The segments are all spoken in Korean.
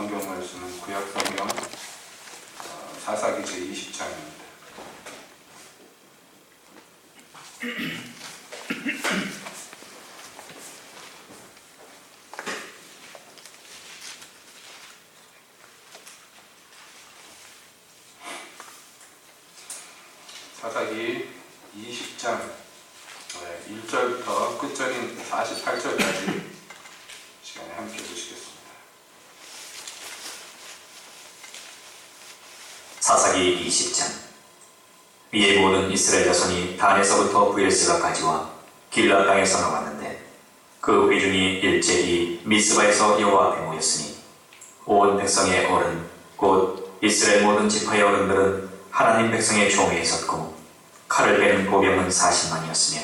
성경 말씀은 구약 성경 사사기 제20장입니다. 사사기 20장 1절부터 끝절인 48절까지 시간에 함께 보시겠습니다. 사사기 20장. 이에 모든 이스라엘 자손이 단에서부터 브엘세바까지와 길라 땅에서 나왔는데 그 회중이 일제히 미스바에서 여호와 앞에 모였으니 온 백성의 어른 곧 이스라엘 모든 지파의 어른들은 하나님 백성의 종에 섰고 칼을 베는 보병은 40만이었으며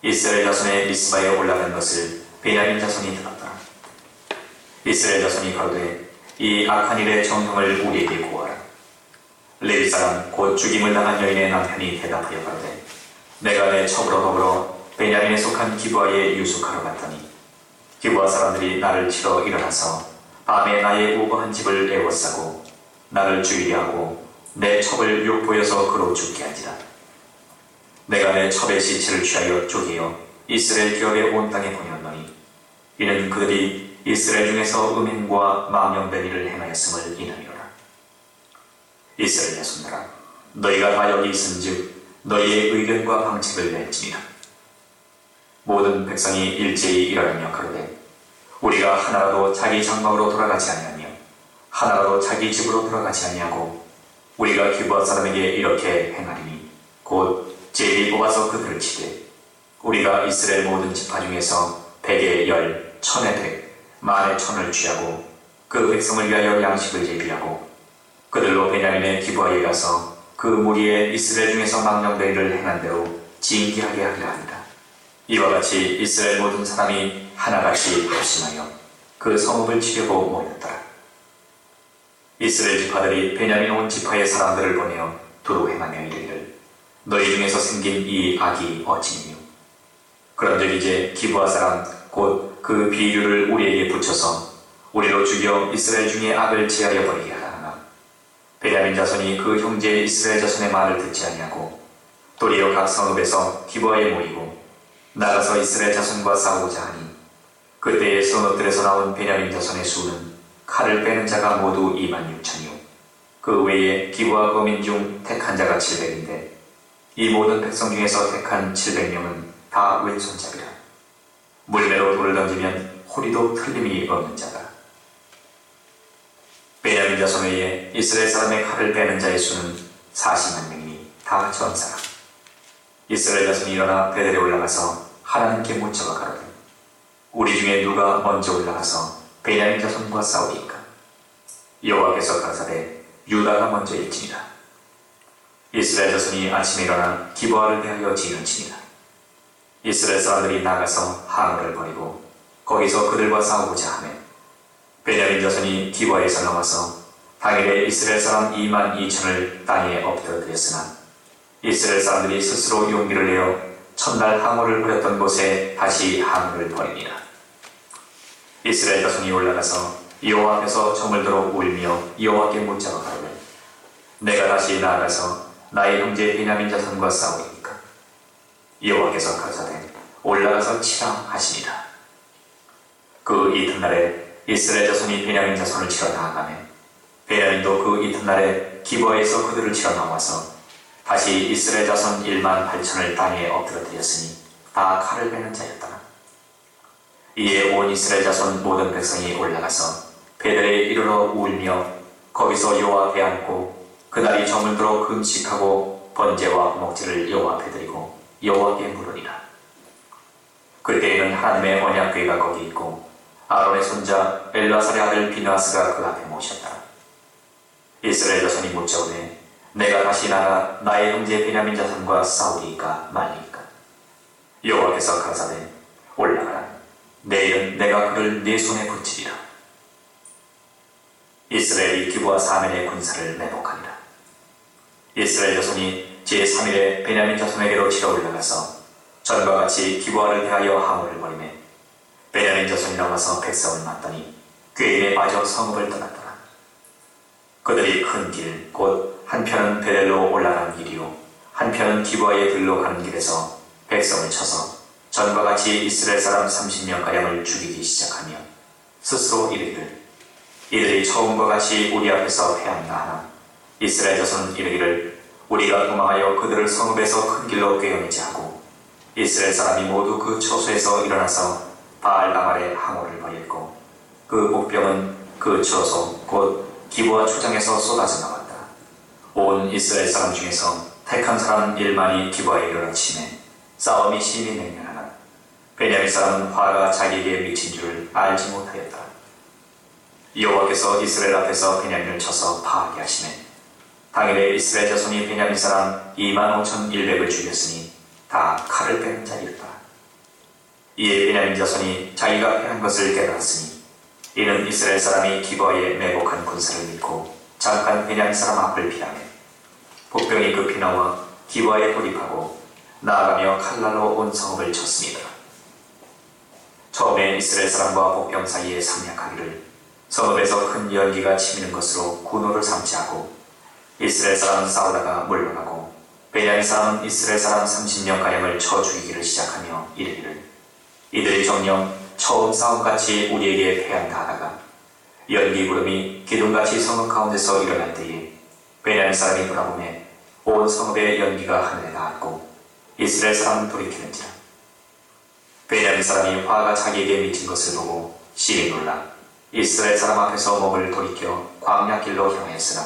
이스라엘 자손의 미스바에 올라간 것을 베냐민 자손이 들었다. 이스라엘 자손이 가로되 이 악한 일의 정형을 우리에게 구하라. 레위 사람 곧 죽임을 당한 여인의 남편이 대답하여 가로되 내가 내 첩으로 더불어 베냐민에 속한 기브아에 유숙하러 갔더니 기브아 사람들이 나를 치러 일어나서 밤에 나의 우거한 집을 에워싸고 나를 죽이려 하고 내 첩을 욕보여서 그로 죽게 한지라. 내가 내 첩의 시체를 취하여 쪼개어 이스라엘 기업의 온 땅에 보내었노니 이는 그들이 이스라엘 중에서 음행과 망령된 일을 행하였음을 인하미로라. 이스라엘 자손들아, 너희가 다 여기 있은즉 너희의 의견과 방책을 낼지니라. 모든 백성이 일제히 일어나며 가로되 우리가 하나라도 자기 장막으로 돌아가지 아니하며 하나라도 자기 집으로 돌아가지 아니하고 우리가 기브아 사람에게 이렇게 행하리니 곧 제비 뽑아서 그들을 치되 우리가 이스라엘 모든 지파 중에서 100에 10, 1000에 100, 만에 1000을 취하고 그 백성을 위하여 양식을 예비하고 그들로 베냐민의 기브아에 가서 그 무리에 이스라엘 중에서 망령된 일을 행한 대로 징계하게 하리라 하니라. 이와 같이 이스라엘 모든 사람이 하나같이 합심하여 그 성읍을 치려고 모였더라. 이스라엘 지파들이 베냐민 온 지파의 사람들을 보내어 두루 행하며 이르기를 너희 중에서 생긴 이 악이 어찌니요. 그런즉 이제 기브아 사람 곧 그 비류를 우리에게 붙여서 우리로 죽여 이스라엘 중에 악을 제하여 버리게 하라. 베냐민 자손이 그 형제 이스라엘 자손의 말을 듣지 아니하고 도리어 각 성읍에서 기브아에 모이고 나가서 이스라엘 자손과 싸우고자 하니 그때의 성읍들에서 나온 베냐민 자손의 수는 칼을 빼는 자가 모두 26,000이요 그 외에 기브아 거민 중 택한 자가 700인데 이 모든 백성 중에서 택한 700명은 다 왼손잡이라. 물매로 돌을 던지면 호리도 틀림이 없는 자다. 베냐민 자손 외에 이스라엘 사람의 칼을 빼는 자의 수는 40만 명이니 다 전사라. 이스라엘 자손이 일어나 베델에 올라가서 하나님께 묻자가 가로되 우리 중에 누가 먼저 올라가서 베냐민 자손과 싸우리까? 여호와께서 가라사대 유다가 먼저 일지니라. 이스라엘 자손이 아침에 일어나 기브아를 대하여 진은치니라. 이스라엘 사람들이 나가서 항우를 버리고 거기서 그들과 싸우고자 하며 베냐민 자손이 기브아에서 나와서 당일에 이스라엘 사람 22,000을 땅에 엎드려드렸으나 이스라엘 사람들이 스스로 용기를 내어 첫날 항우를 벌였던 곳에 다시 항우를 벌이니라. 이스라엘 자손이 올라가서 여호와 앞에서 점을 들어 울며 여호와께 묻자가 가로되 내가 다시 나아가서 나의 형제 베냐민 자손과 싸우리니까? 여호와께서 가라사대 올라가서 치라 하시니라. 그 이튿날에 이스라엘 자손이 베냐민 자손을 치러 나아가매 베냐민도 그 이튿날에 기브아에서 그들을 치러 나와서 다시 이스라엘 자손 18,000을 땅에 엎드려드렸으니 다 칼을 베는 자였다. 이에 온 이스라엘 자손 모든 백성이 올라가서 베델에 이르러 울며 거기서 여호와 앞에 앉고 그날이 저물 들어 금식하고 번제와 화목제를 여호와 앞에 드리고 여호와께 물으리라. 그때에는 하나님의 언약궤가 거기 있고 아론의 손자 엘라살의 아들 비느하스가 그 앞에 모셨다. 이스라엘 자손이 묻자오되 내가 다시 나가 나의 형제 베냐민 자손과 싸우리까 말리까? 여호와께서 가라사대 올라가라. 내일은 내가 그를 네 손에 붙이리라. 이스라엘이 기브아 사면의 군사를 매복하니라. 이스라엘 자손이 제3일에 베냐민 자손에게로 치러 올라가서 전과 같이 기브아를 대하여 항우를 벌이매 베냐민 자손이 나와서 백성을 맞더니 꾀임에 빠져 성읍을 떠났더라. 그들이 큰 길, 곧 한편은 베델로 올라가는 길이요 한편은 기브아에 들러 가는 길에서 백성을 쳐서 전과 같이 이스라엘 사람 30명가량을 죽이기 시작하며 스스로 이르기를 이들이 처음과 같이 우리 앞에서 패한다 하나 이스라엘 자손은 이르기를 우리가 도망하여 그들을 성읍에서 큰 길로 꿰어내지 하고 이스라엘 사람이 모두 그 처소에서 일어나서 바알가말의 항호를 벌였고 그 복병은 그 처소 곧 기브아 초장에서 쏟아져 나왔다. 온 이스라엘 사람 중에서 택한 사람 1만이 기브아에 이르러 치매 싸움이 심히 맹렬하나 베냐민 사람은 화가 자기에게 미친 줄을 알지 못하였다. 여호와께서 이스라엘 앞에서 베냐민을 쳐서 파하게 하시매 당일에 이스라엘 자손이 베냐민 사람 25,100을 죽였으니 다 칼을 빼는 자리였다. 이에 베냐민 자손이 자기가 패한 것을 깨달았으니 이는 이스라엘 사람이 기브아에 매복한 군사를 믿고 잠깐 베냐민 사람 앞을 피하며 복병이 급히 나와 기브아에 돌입하고 나아가며 칼날로 온 성읍을 쳤습니다. 처음에 이스라엘 사람과 복병 사이에 상략하기를 성읍에서 큰 연기가 치미는 것으로 군호를 삼지 하고 이스라엘 사람은 싸우다가 물러가고 베냐민 사람은 이스라엘 사람 30명가량을 쳐 죽이기를 시작하며 이르기를 이들이 정녕 처음 싸움같이 우리에게 패한다 하다가 연기 구름이 기둥같이 성읍 가운데서 일어날 때에 베냐민 사람이 돌아보매 온 성읍의 연기가 하늘에 닿았고 이스라엘 사람은 돌이키는지라. 베냐민 사람이 화가 자기에게 미친 것을 보고 심히 놀라 이스라엘 사람 앞에서 몸을 돌이켜 광야길로 향하였으나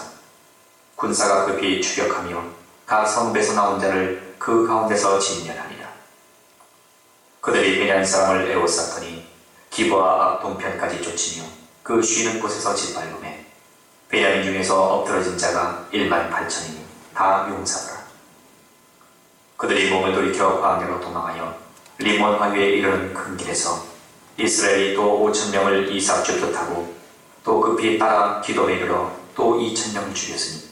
군사가 급히 추격하며 각 성읍에서 나온 자를 그 가운데서 진멸하니라. 그들이 베냐민 사람을 에워쌌더니 기브아 앞 동편까지 쫓으며 그 쉬는 곳에서 짓밟음에 베냐민 중에서 엎드러진 자가 18,000이니 다 용사더라. 그들이 몸을 돌이켜 광야로 도망하여 리몬 화위에 이르는 큰 길에서 이스라엘이 또 5,000명을 이삭주표 타고 또 급히 따라 기돔에 이르러 또 2,000명을 죽였으니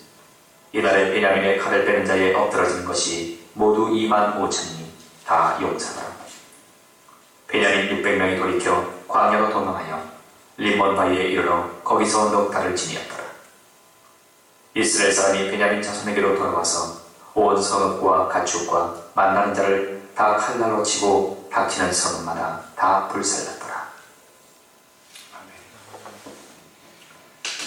이날에 베냐민의 칼을 빼는 자에 엎드러진 것이 모두 25,000이니 다 용사더라. 베냐민 600명이 돌이켜 광야로 도망하여 리몬 바위에 이르러 거기서 넉 달을 지내었더라. 이스라엘 사람이 베냐민 자손에게로 돌아와서 온 성읍과 가축과 만나는 자를 다 칼날로 치고 닥치는 성읍마다 다 불살랐더라. 아멘.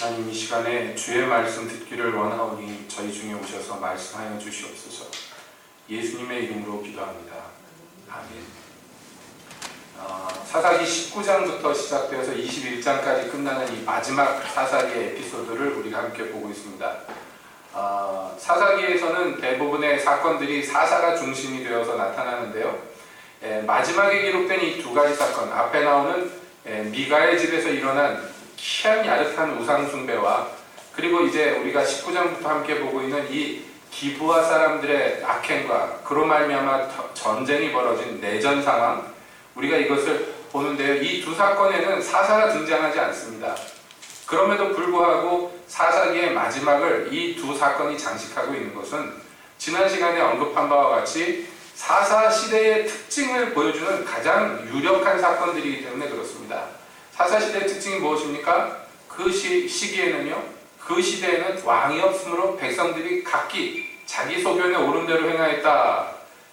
하나님, 이 시간에 주의 말씀 듣기를 원하오니 저희 중에 오셔서 말씀하여 주시옵소서. 예수님의 이름으로 기도합니다. 아멘. 사사기 19장부터 시작되어서 21장까지 끝나는 이 마지막 사사기의 에피소드를 우리가 함께 보고 있습니다. 사사기에서는 대부분의 사건들이 사사가 중심이 되어서 나타나는데요. 마지막에 기록된 이 두 가지 사건, 앞에 나오는 미가의 집에서 일어난 희한 야릇한 우상 숭배와 그리고 이제 우리가 19장부터 함께 보고 있는 이 기브아 사람들의 악행과 그로 말미암아 전쟁이 벌어진 내전 상황, 우리가 이것을 보는데요. 이 두 사건에는 사사가 등장하지 않습니다. 그럼에도 불구하고 사사기의 마지막을 이 두 사건이 장식하고 있는 것은 지난 시간에 언급한 바와 같이 사사 시대의 특징을 보여주는 가장 유력한 사건들이기 때문에 그렇습니다. 사사 시대의 특징이 무엇입니까? 그 시기에는요, 그 시대에는 왕이 없으므로 백성들이 각기 자기 소견에 옳은 대로 행하였다.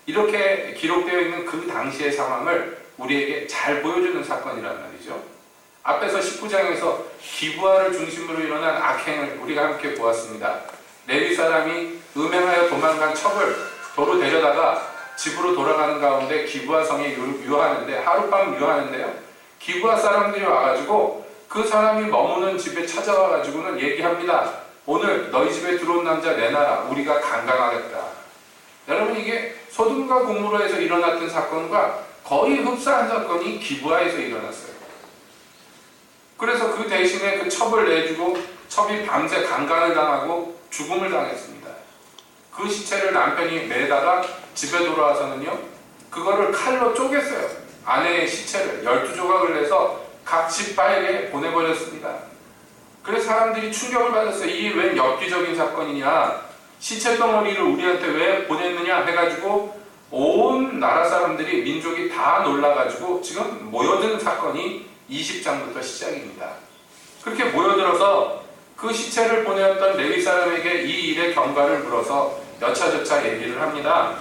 이렇게 기록되어 있는 그 당시의 상황을 우리에게 잘 보여주는 사건이란 말이죠. 앞에서 19장에서 기브아를 중심으로 일어난 악행을 우리가 함께 보았습니다. 레위 사람이 음행하여 도망간 첩을 도로 데려다가 집으로 돌아가는 가운데 기브아 성에 유하는데, 하룻밤 유하는데요, 기브아 사람들이 와가지고 그 사람이 머무는 집에 찾아와가지고는 얘기합니다. 오늘 너희 집에 들어온 남자 내놔라. 우리가 강간하겠다. 여러분, 이게 소돔과 고모라에서 일어났던 사건과 거의 흡사한 사건이 기브아에서 일어났어요. 그래서 그 대신에 그 첩을 내주고 첩이 밤새 강간을 당하고 죽음을 당했습니다. 그 시체를 남편이 매다가 집에 돌아와서는요, 그거를 칼로 쪼갰어요. 아내의 시체를 12조각을 내서 각 집바에게 보내버렸습니다. 그래서 사람들이 충격을 받았어요. 이게 웬 엽기적인 사건이냐, 시체 덩어리를 우리한테 왜 보냈느냐 해가지고 온 나라 사람들이, 민족이 다 놀라가지고 지금 모여든 사건이 20장부터 시작입니다. 그렇게 모여들어서 그 시체를 보내었던 레위 사람에게 이 일의 경과를 물어서 여차저차 얘기를 합니다.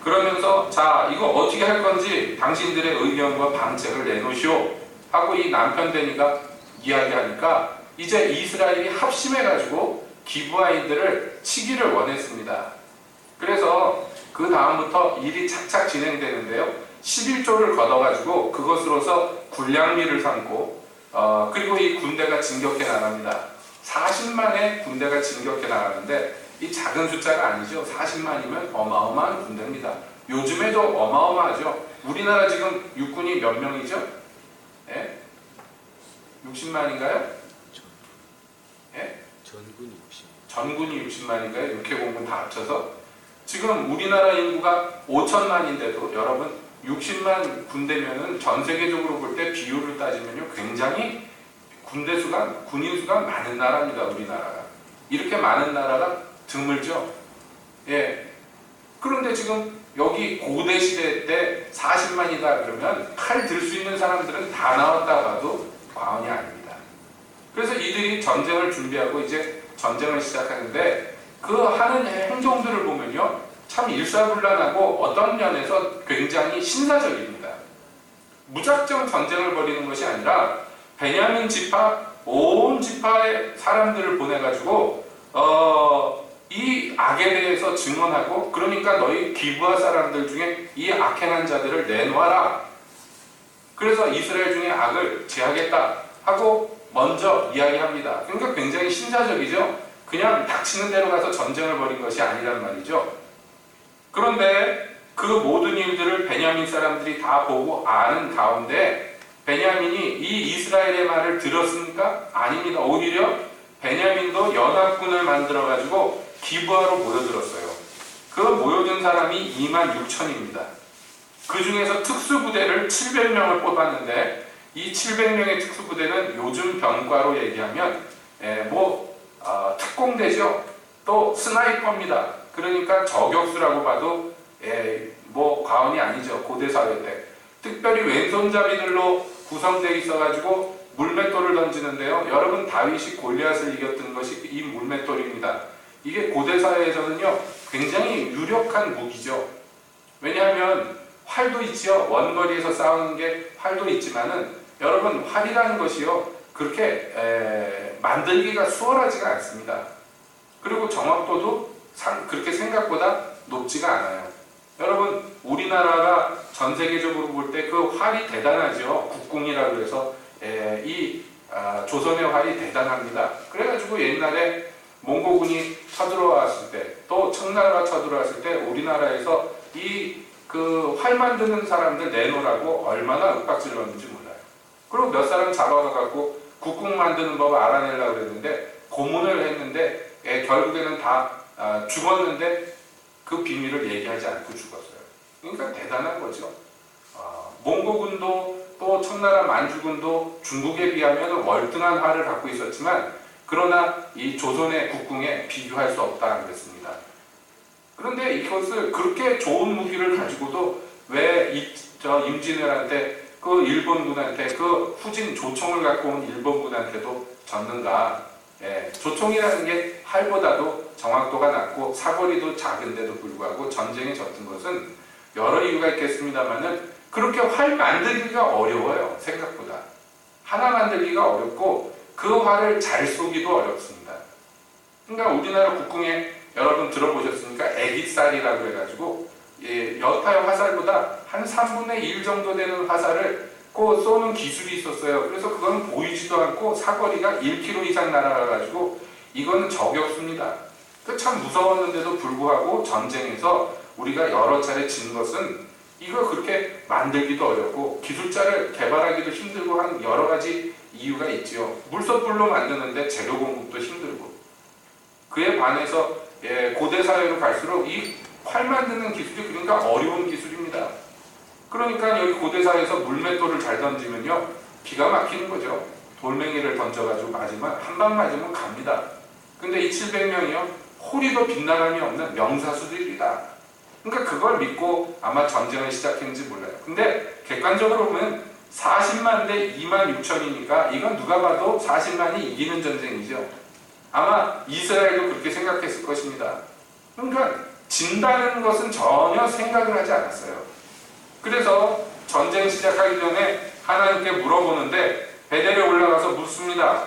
그러면서 자, 이거 어떻게 할 건지 당신들의 의견과 방책을 내놓으시오 하고 이 남편 데니가 이야기하니까 이제 이스라엘이 합심해가지고 기브아인들을 치기를 원했습니다. 그래서 그 다음부터 일이 착착 진행되는데요. 11조를 걷어가지고 그것으로서 군량미를 삼고 그리고 이 군대가 진격해 나갑니다. 40만의 군대가 진격해 나가는데 이 작은 숫자가 아니죠. 40만이면 어마어마한 군대입니다. 요즘에도 어마어마하죠. 우리나라 지금 육군이 몇 명이죠? 예? 60만인가요? 예? 전군이 60만인가요? 육해공군 다 합쳐서? 지금 우리나라 인구가 5천만인데도 여러분 60만 군대면은 전 세계적으로 볼 때 비율을 따지면요 굉장히 군대 수가, 군인 수가 많은 나라입니다. 우리나라가. 이렇게 많은 나라가 드물죠. 예. 그런데 지금 여기 고대 시대 때 40만이다 그러면 칼 들 수 있는 사람들은 다 나왔다 가도 과언이 아닙니다. 그래서 이들이 전쟁을 준비하고 이제 전쟁을 시작하는데 그 하는 행동들을 보면요 참 일사불란하고 어떤 면에서 굉장히 신사적입니다. 무작정 전쟁을 벌이는 것이 아니라 베냐민 지파 온 지파의 사람들을 보내가지고 이 악에 대해서 증언하고 그러니까 너희 기브아 사람들 중에 이 악행한 자들을 내놓아라. 그래서 이스라엘 중에 악을 제하겠다 하고 먼저 이야기합니다. 그러니까 굉장히 신사적이죠. 그냥 닥치는 대로 가서 전쟁을 벌인 것이 아니란 말이죠. 그런데 그 모든 일들을 베냐민 사람들이 다 보고 아는 가운데 베냐민이 이 이스라엘의 말을 들었습니까? 아닙니다. 오히려 베냐민도 연합군을 만들어가지고 기브아로 모여들었어요. 그 모여든 사람이 2만 6천입니다. 그 중에서 특수부대를 700명을 뽑았는데 이 700명의 특수부대는 요즘 병과로 얘기하면 특공대죠. 또 스나이퍼입니다. 그러니까 저격수라고 봐도 과언이 아니죠. 고대사회 때. 특별히 왼손잡이들로 구성되어 있어가지고 물맷돌을 던지는데요. 여러분 다윗이 골리앗을 이겼던 것이 이 물맷돌입니다. 이게 고대사회에서는요 굉장히 유력한 무기죠. 왜냐하면 활도 있죠. 원거리에서 싸우는 게 활도 있지만은 여러분 활이라는 것이요 그렇게 만들기가 수월하지가 않습니다. 그리고 정확도도 그렇게 생각보다 높지가 않아요. 여러분 우리나라가 전 세계적으로 볼 때 그 활이 대단하죠. 국궁이라고 해서 조선의 활이 대단합니다. 그래가지고 옛날에 몽고군이 쳐들어왔을 때 또 청나라가 쳐들어왔을 때 우리나라에서 그 활 만드는 사람들 내놓으라고 얼마나 윽박질렀는지 몰라요. 그리고 몇 사람 잡아가갖고 국궁 만드는 법 알아내려고 그랬는데 고문을 했는데 결국에는 다 죽었는데 그 비밀을 얘기하지 않고 죽었어요. 그러니까 대단한 거죠. 몽고군도 또 청나라 만주군도 중국에 비하면 월등한 활을 갖고 있었지만 그러나 이 조선의 국궁에 비교할 수 없다는 것입니다. 그런데 이것을 그렇게 좋은 무기를 가지고도 왜 임진왜란때 그 일본군한테 그 후진 조총을 갖고 온 일본군한테도 졌는가? 조총이라는 게 활보다도 정확도가 낮고 사거리도 작은데도 불구하고 전쟁에 졌던 것은 여러 이유가 있겠습니다만은 그렇게 활 만들기가 어려워요. 생각보다. 하나 만들기가 어렵고 그 활을 잘 쏘기도 어렵습니다. 그러니까 우리나라 국궁에 여러분 들어보셨습니까? 애깃살이라고 해가지고 여타의 화살보다 한 3분의 1 정도 되는 화살을 쏘는 기술이 있었어요. 그래서 그건 보이지도 않고 사거리가 1km 이상 날아가가지고 이건 저격수입니다. 참 무서웠는데도 불구하고 전쟁에서 우리가 여러 차례 진 것은 이거 그렇게 만들기도 어렵고 기술자를 개발하기도 힘들고 한 여러 가지 이유가 있지요. 물소불로 만드는데 재료 공급도 힘들고 그에 반해서 고대 사회로 갈수록 이 활 만드는 기술이 그러니까 어려운 기술입니다. 그러니까 여기 고대 사회에서 물맷돌을 잘 던지면요 기가 막히는 거죠. 돌멩이를 던져가지고 맞으면 한 방 맞으면 갑니다. 근데 이 700명이요 호리도 빗나감이 없는 명사수들이다. 그러니까 그걸 믿고 아마 전쟁을 시작했는지 몰라요. 근데 객관적으로 보면 40만 대 2만 6천이니까 이건 누가 봐도 40만이 이기는 전쟁이죠. 아마 이스라엘도 그렇게 생각했을 것입니다. 그러니까 진다는 것은 전혀 생각을 하지 않았어요. 그래서 전쟁 시작하기 전에 하나님께 물어보는데 베델에 올라가서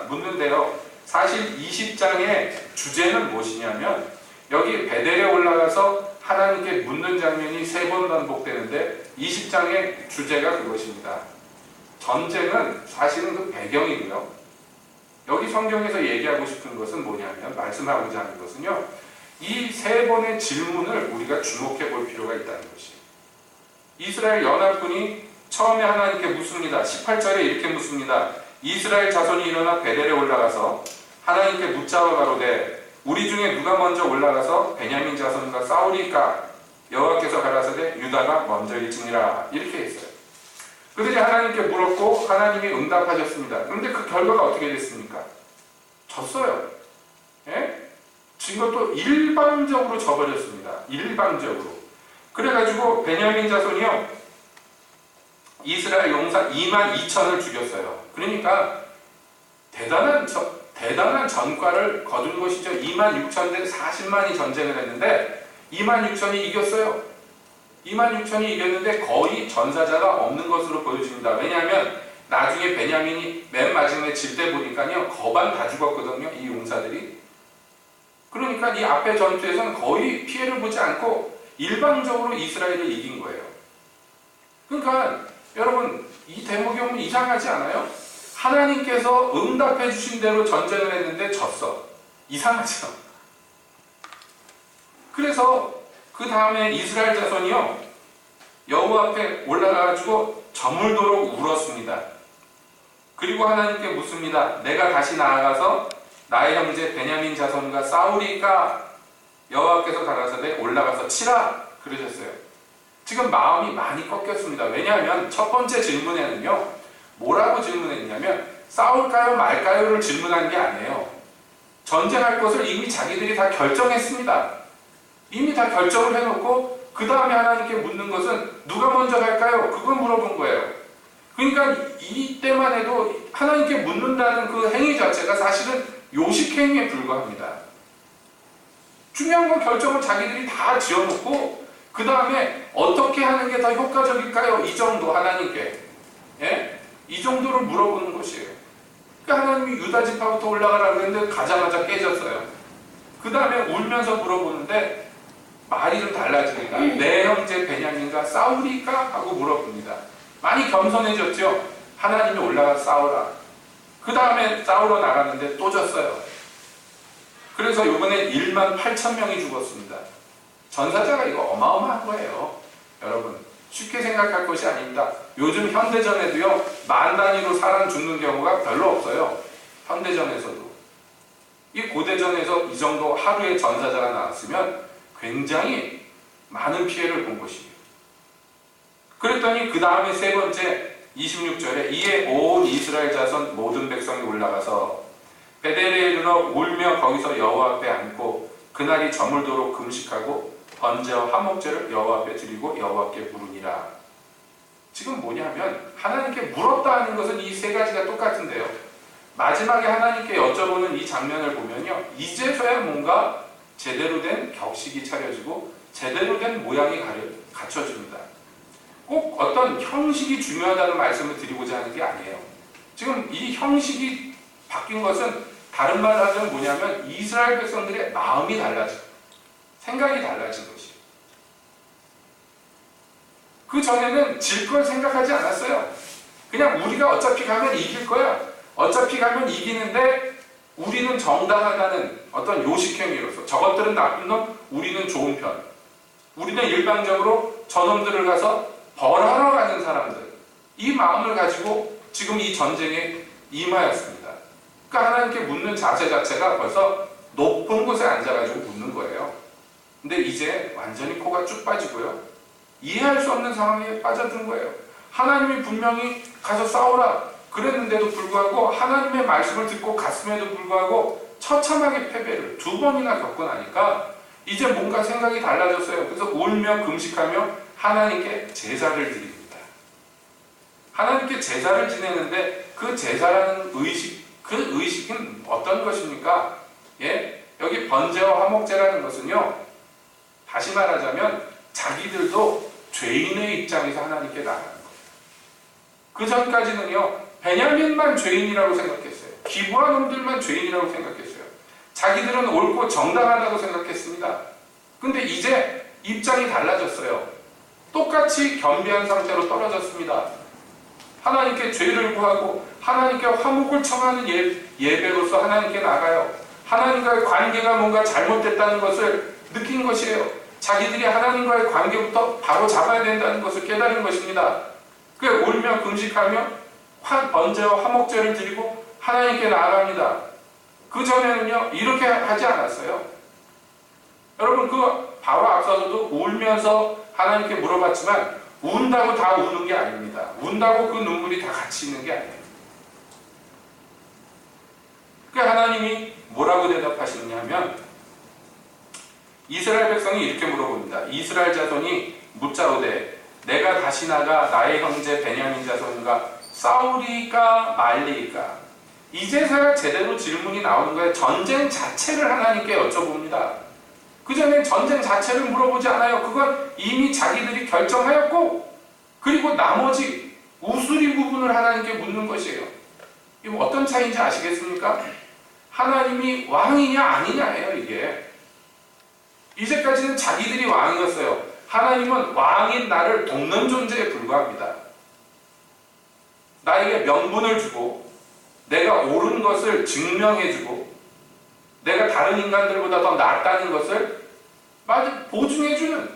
묻는데요. 사실 20장의 주제는 무엇이냐면 여기 베델에 올라가서 하나님께 묻는 장면이 3번 반복되는데 20장의 주제가 그것입니다. 전쟁은 사실은 그 배경이고요. 여기 성경에서 얘기하고 싶은 것은 뭐냐면, 말씀하고자 하는 것은요, 이 3번의 질문을 우리가 주목해 볼 필요가 있다는 것이에요. 이스라엘 연합군이 처음에 하나님께 묻습니다. 18절에 이렇게 묻습니다. 이스라엘 자손이 일어나 베델에 올라가서 하나님께 묻자와 가로되 우리 중에 누가 먼저 올라가서 베냐민 자손과 싸우리까? 여호와께서 가라사대 유다가 먼저일지니라. 이렇게 했어요. 그들이 하나님께 물었고 하나님이 응답하셨습니다. 그런데 그 결과가 어떻게 됐습니까? 졌어요. 예? 지금 또 일방적으로 져버렸습니다. 일방적으로. 그래가지고 베냐민 자손이요, 이스라엘 용사 2만 2천을 죽였어요. 그러니까 대단한 전과를 거둔 것이죠. 2만 6천 대 40만이 전쟁을 했는데 2만 6천이 이겼어요. 2만 6천이 이겼는데 거의 전사자가 없는 것으로 보여집니다. 왜냐하면 나중에 베냐민이 맨 마지막에 질 때 보니까요, 거반 다 죽었거든요, 이 용사들이. 그러니까 이 앞에 전투에서는 거의 피해를 보지 않고 일방적으로 이스라엘을 이긴 거예요. 그러니까 여러분, 이 대목이 오면 이상하지 않아요? 하나님께서 응답해 주신 대로 전쟁을 했는데 졌어. 이상하죠? 그래서 그 다음에 이스라엘 자손이요, 여호와 앞에 올라가가지고 저물도록 울었습니다. 그리고 하나님께 묻습니다. 내가 다시 나아가서 나의 형제 베냐민 자손과 싸우리까? 여호와께서 가라사대 올라가서 치라 그러셨어요. 지금 마음이 많이 꺾였습니다. 왜냐하면 첫 번째 질문에는요, 뭐라고 질문했냐면 싸울까요 말까요를 질문한 게 아니에요. 전쟁할 것을 이미 자기들이 다 결정했습니다. 이미 다 결정을 해놓고 그 다음에 하나님께 묻는 것은 누가 먼저 갈까요? 그걸 물어본 거예요. 그러니까 이때만 해도 하나님께 묻는다는 그 행위 자체가 사실은 요식행위에 불과합니다. 중요한 건 결정을 자기들이 다 지어놓고 그 다음에 어떻게 하는 게 더 효과적일까요? 이 정도 하나님께, 예? 이 정도를 물어보는 것이에요. 그러니까 하나님이 유다 지파부터 올라가라고 했는데 가자마자 깨졌어요. 그 다음에 울면서 물어보는데 말이 좀 달라지니까 내 형제 베냐민과 싸우리까? 하고 물어봅니다. 많이 겸손해졌죠? 하나님이 올라가서 싸우라. 그 다음에 싸우러 나갔는데 또 졌어요. 그래서 이번에 1만 8천 명이 죽었습니다. 전사자가 이거 어마어마한 거예요. 여러분, 쉽게 생각할 것이 아닙니다. 요즘 현대전에도요, 만 단위로 사람 죽는 경우가 별로 없어요. 현대전에서도. 이 고대전에서 이 정도 하루에 전사자가 나왔으면 굉장히 많은 피해를 본 것이에요. 그랬더니 그 다음에 세 번째 26절에 이에 온 이스라엘 자손 모든 백성이 올라가서 베델에 이르러 울며 거기서 여호와 앞에 앉고 그날이 저물도록 금식하고 번제와 화목제를 여호와 앞에 드리고 여호와께 부르니라. 지금 뭐냐면 하나님께 물었다 하는 것은 이 세 가지가 똑같은데요, 마지막에 하나님께 여쭤보는 이 장면을 보면요, 이제서야 뭔가 제대로 된 격식이 차려지고 제대로 된 모양이 갖춰집니다. 꼭 어떤 형식이 중요하다는 말씀을 드리고자 하는 게 아니에요. 지금 이 형식이 바뀐 것은 다른 말로 하자면 뭐냐면 이스라엘 백성들의 마음이 달라진, 생각이 달라진 것이에요. 그 전에는 질 걸 생각하지 않았어요. 그냥 우리가 어차피 가면 이길 거야. 어차피 가면 이기는데 우리는 정당하다는 어떤 요식행위로서 저것들은 나쁜 놈, 우리는 좋은 편. 우리는 일방적으로 저놈들을 가서 벌하러 가는 사람들. 이 마음을 가지고 지금 이 전쟁에 임하였습니다. 그러니까 하나님께 묻는 자세 자체가 벌써 높은 곳에 앉아가지고 묻는 거예요. 근데 이제 완전히 코가 쭉 빠지고요, 이해할 수 없는 상황에 빠져든 거예요. 하나님이 분명히 가서 싸우라 그랬는데도 불구하고 하나님의 말씀을 듣고 갔음에도 불구하고 처참하게 패배를 2번이나 겪고 나니까 이제 뭔가 생각이 달라졌어요. 그래서 울며 금식하며 하나님께 제사를 드립니다. 하나님께 제사를 지내는데 그 제사라는 의식, 그 의식은 어떤 것입니까? 예? 여기 번제와 화목제라는 것은요, 다시 말하자면 자기들도 죄인의 입장에서 하나님께 나가는 거예요. 그 전까지는요, 베냐민만 죄인이라고 생각했어요. 기부한 놈들만 죄인이라고 생각했어요. 자기들은 옳고 정당하다고 생각했습니다. 근데 이제 입장이 달라졌어요. 똑같이 겸비한 상태로 떨어졌습니다. 하나님께 죄를 구하고 하나님께 화목을 청하는 예배로서 하나님께 나가요. 하나님과의 관계가 뭔가 잘못됐다는 것을 느낀 것이에요. 자기들이 하나님과의 관계부터 바로 잡아야 된다는 것을 깨달은 것입니다. 그 울며 금식하며 번제와 화목제를 드리고 하나님께 나아갑니다. 그 전에는요, 이렇게 하지 않았어요. 여러분, 그 바로 앞서서도 울면서 하나님께 물어봤지만 운다고 다 우는 게 아닙니다. 운다고 그 눈물이 다 같이 있는 게 아니에요. 그 하나님이 뭐라고 대답하시느냐면, 이스라엘 백성이 이렇게 물어봅니다. 이스라엘 자손이 묻자오되 내가 다시 나가 나의 형제 베냐민 자손과 싸우리까 말리까. 이제서야 제대로 질문이 나오는 거예요. 전쟁 자체를 하나님께 여쭤봅니다. 그전엔 전쟁 자체를 물어보지 않아요. 그건 이미 자기들이 결정하였고, 그리고 나머지 우수리 부분을 하나님께 묻는 것이에요. 이거 어떤 차이인지 아시겠습니까? 하나님이 왕이냐 아니냐예요, 이게. 이제까지는 자기들이 왕이었어요. 하나님은 왕인 나를 돕는 존재에 불과합니다. 나에게 명분을 주고 내가 옳은 것을 증명해주고 내가 다른 인간들보다 더 낫다는 것을 보증해주는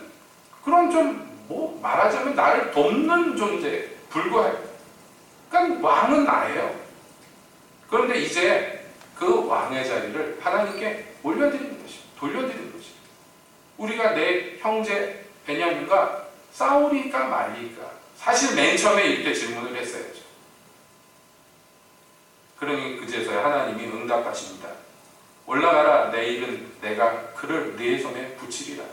그런 좀 말하자면 나를 돕는 존재에 불과해요. 그러니까 왕은 나예요. 그런데 이제 그 왕의 자리를 하나님께 올려드리는 것이, 돌려드리는 것이. 우리가 내 형제 베냐민과 싸우리까 말리까. 사실 맨 처음에 이렇게 질문을 했어야죠. 그러니 그제서야 하나님이 응답하십니다. 올라가라, 내일은 내가 그를 네 손에 붙이리라.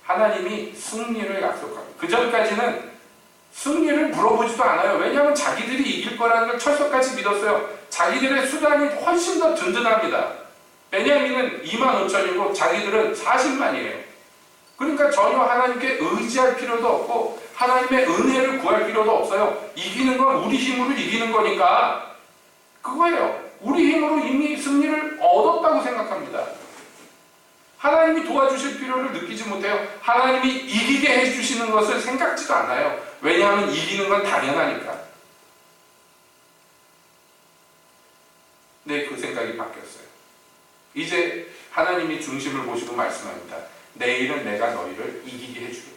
하나님이 승리를 약속합니다. 그 전까지는 승리를 물어보지도 않아요. 왜냐하면 자기들이 이길 거라는 걸 철석같이 믿었어요. 자기들의 수단이 훨씬 더 든든합니다. 베냐민은 25,000이고 자기들은 40만이에요. 그러니까 전혀 하나님께 의지할 필요도 없고 하나님의 은혜를 구할 필요도 없어요. 이기는 건 우리 힘으로 이기는 거니까 그거예요. 우리 힘으로 이미 승리를 얻었다고 생각합니다. 하나님이 도와주실 필요를 느끼지 못해요. 하나님이 이기게 해주시는 것을 생각지도 않아요. 왜냐하면 이기는 건 당연하니까. 네, 그 생각이 바뀌었어요. 이제 하나님이 중심을 보시고 말씀합니다. 내일은 내가 너희를 이기게 해주겠다.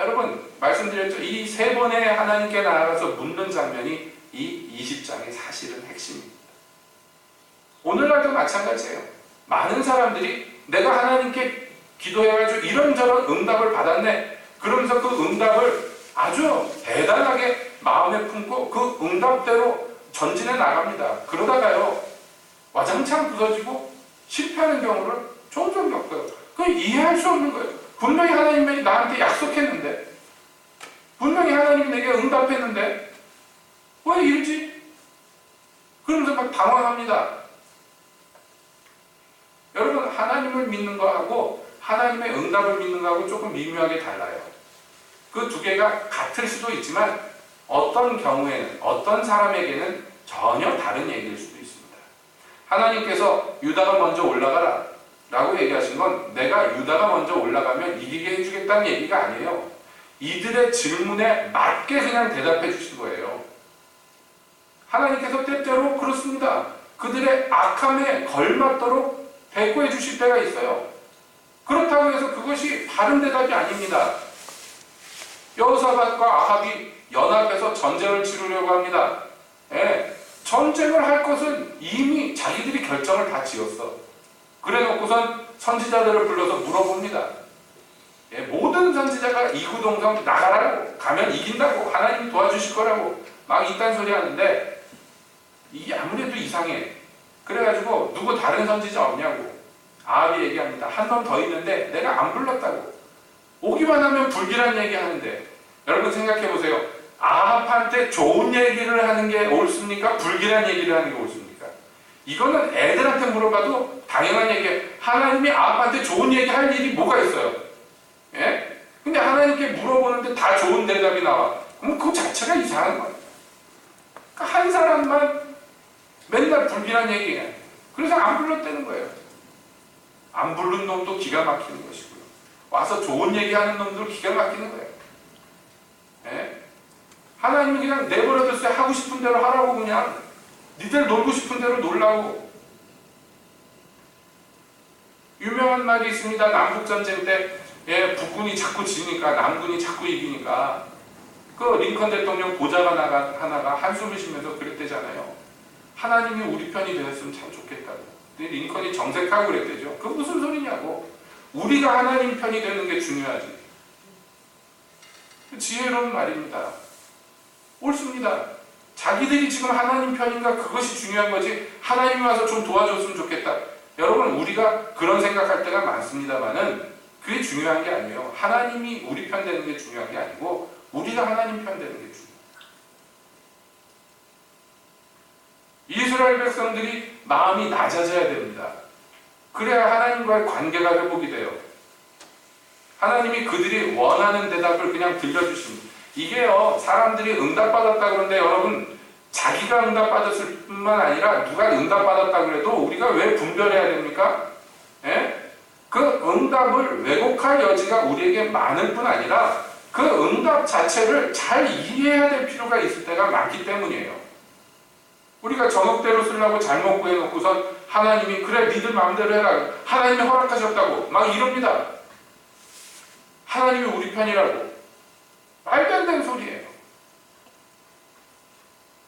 여러분, 말씀드렸죠. 이 세 번의 하나님께 나아가서 묻는 장면이 이 20장의 사실은 핵심입니다. 오늘날도 마찬가지예요. 많은 사람들이 내가 하나님께 기도해가지고 이런저런 응답을 받았네. 그러면서 그 응답을 아주 대단하게 마음에 품고 그 응답대로 전진해 나갑니다. 그러다가요, 와장창 부서지고 실패하는 경우를 종종 겪어요. 그건 이해할 수 없는 거예요. 분명히 하나님이 나한테 약속했는데, 분명히 하나님이 내게 응답했는데 왜 이러지? 그러면서 막 당황합니다. 여러분, 하나님을 믿는 거하고 하나님의 응답을 믿는 거하고 조금 미묘하게 달라요. 그 두 개가 같을 수도 있지만 어떤 경우에는, 어떤 사람에게는 전혀 다른 얘기일 수도 있습니다. 하나님께서 유다가 먼저 올라가라 라고 얘기하신 건 내가 유다가 먼저 올라가면 이기게 해주겠다는 얘기가 아니에요. 이들의 질문에 맞게 그냥 대답해 주신 거예요. 하나님께서 때때로 그렇습니다. 그들의 악함에 걸맞도록 대꾸해 주실 때가 있어요. 그렇다고 해서 그것이 바른 대답이 아닙니다. 여호사밧과 아합이 연합해서 전쟁을 치르려고 합니다. 예, 전쟁을 할 것은 이미 자기들이 결정을 다 지었어. 그래 놓고선 선지자들을 불러서 물어봅니다. 예, 모든 선지자가 이구동성 나가라고, 가면 이긴다고, 하나님 도와주실 거라고 막 이딴 소리 하는데 이게 아무래도 이상해. 그래가지고 누구 다른 선지자 없냐고 아합이 얘기합니다. 한 놈 더 있는데 내가 안 불렀다고. 오기만 하면 불길한 얘기 하는데, 여러분 생각해 보세요. 아합한테 좋은 얘기를 하는 게 옳습니까? 불길한 얘기를 하는 게 옳습니까? 이거는 애들한테 물어봐도 당연한 얘기예요. 하나님이 아합한테 좋은 얘기 할 일이 뭐가 있어요? 예? 근데 하나님께 물어보는데 다 좋은 대답이 나와. 그럼 그 자체가 이상한 거예요. 그러니까 한 사람만 맨날 불길한 얘기해. 그래서 안 불렀다는 거예요. 안 부른 놈도 기가 막히는 것이고요. 와서 좋은 얘기하는 놈도 기가 막히는 거예요. 예? 하나님이 그냥 내버려뒀어요. 하고 싶은 대로 하라고 그냥. 니들 놀고 싶은 대로 놀라고. 유명한 말이 있습니다. 남북전쟁 때 북군이 자꾸 지니까 남군이 자꾸 이기니까 그 링컨 대통령 보좌관 하나가 한숨을 쉬면서 그랬대잖아요. 하나님이 우리 편이 되었으면 참 좋겠다고. 근데 링컨이 정색하고 그랬대죠. 그거 무슨 소리냐고. 우리가 하나님 편이 되는 게 중요하지. 지혜로운 말입니다. 옳습니다. 자기들이 지금 하나님 편인가 그것이 중요한 거지 하나님이 와서 좀 도와줬으면 좋겠다. 여러분 우리가 그런 생각할 때가 많습니다만은 그게 중요한 게 아니에요. 하나님이 우리 편 되는 게 중요한 게 아니고 우리가 하나님 편 되는 게 중요해요. 이스라엘 백성들이 마음이 낮아져야 됩니다. 그래야 하나님과의 관계가 회복이 돼요. 하나님이 그들이 원하는 대답을 그냥 들려주십니다. 이게요, 사람들이 응답받았다 그러는데 여러분, 자기가 응답받았을 뿐만 아니라 누가 응답받았다 그래도 우리가 왜 분별해야 됩니까? 예? 그 응답을 왜곡할 여지가 우리에게 많을 뿐 아니라 그 응답 자체를 잘 이해해야 될 필요가 있을 때가 많기 때문이에요. 우리가 저녁대로 쓰려고 잘못 구해놓고선 하나님이 그래 니들 마음대로 해라. 하나님이 허락하셨다고 막 이럽니다. 하나님이 우리 편이라고. 말도 안 되는 소리예요.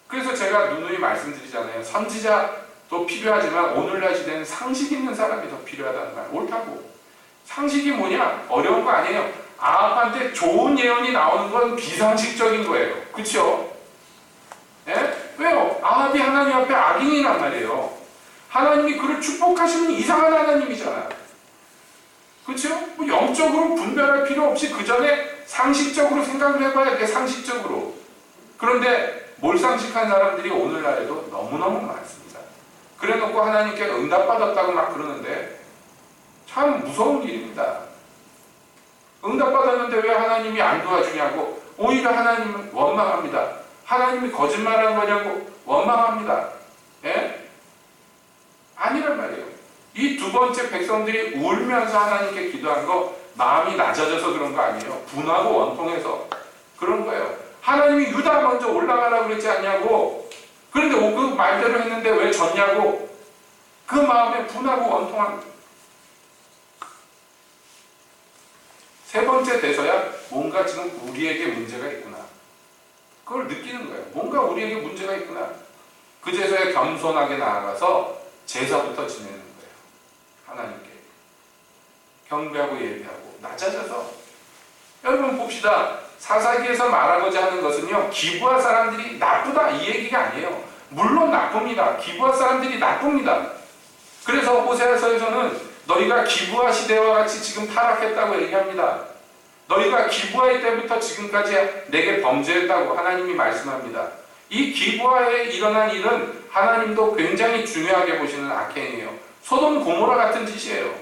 그래서 제가 누누이 말씀드리잖아요. 선지자도 필요하지만 오늘날 시대는 상식 있는 사람이 더 필요하다는 말. 옳다고. 상식이 뭐냐? 어려운 거 아니에요. 아합한테 좋은 예언이 나오는 건 비상식적인 거예요. 그렇죠? 예? 왜요? 아합이 하나님 앞에 악인이란 말이에요. 하나님이 그를 축복하시는 이상한 하나님이잖아요. 그렇죠? 뭐 영적으로 분별할 필요 없이 그 전에 상식적으로 생각을 해봐야 돼. 상식적으로. 그런데 몰상식한 사람들이 오늘날에도 너무너무 많습니다. 그래놓고 하나님께 응답받았다고 막 그러는데 참 무서운 일입니다. 응답받았는데 왜 하나님이 안 도와주냐고. 오히려 하나님은 원망합니다. 하나님이 거짓말한 거냐고 원망합니다. 예? 아니란 말이에요. 이 두 번째 백성들이 울면서 하나님께 기도한 거 마음이 낮아져서 그런 거 아니에요. 분하고 원통해서 그런 거예요. 하나님이 유다 먼저 올라가라고 그랬지 않냐고. 그런데 그 말대로 했는데 왜 졌냐고. 그 마음에 분하고 원통한. 세 번째 돼서야 뭔가 지금 우리에게 문제가 있구나. 그걸 느끼는 거예요. 뭔가 우리에게 문제가 있구나. 그제서야 겸손하게 나아가서 제사부터 지내는 거예요. 하나님께 경배하고 예배하고 낮아져서. 여러분 봅시다. 사사기에서 말하고자 하는 것은요, 기브아 사람들이 나쁘다 이 얘기가 아니에요. 물론 나쁩니다. 기브아 사람들이 나쁩니다. 그래서 호세아서에서는 너희가 기브아 시대와 같이 지금 타락했다고 얘기합니다. 너희가 기브아의 때부터 지금까지 내게 범죄했다고 하나님이 말씀합니다. 이 기브아에 일어난 일은 하나님도 굉장히 중요하게 보시는 악행이에요. 소돔 고모라 같은 짓이에요.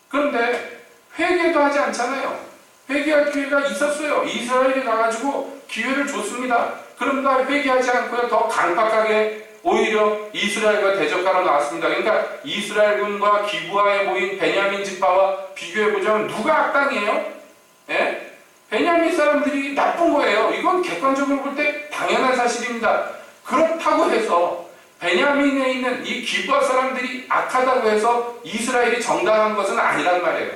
그런데 회개도 하지 않잖아요. 회개할 기회가 있었어요. 이스라엘이 가가지고 기회를 줬습니다. 그런가 회개하지 않고요, 더 강팍하게 오히려 이스라엘과 대적하러 나왔습니다. 그러니까 이스라엘군과 기브아에 모인 베냐민 지파와 비교해보자면 누가 악당이에요? 예? 베냐민 사람들이 나쁜 거예요. 이건 객관적으로 볼 때 당연한 사실입니다. 그렇다고 해서 베냐민에 있는 이 기브아 사람들이 악하다고 해서 이스라엘이 정당한 것은 아니란 말이에요.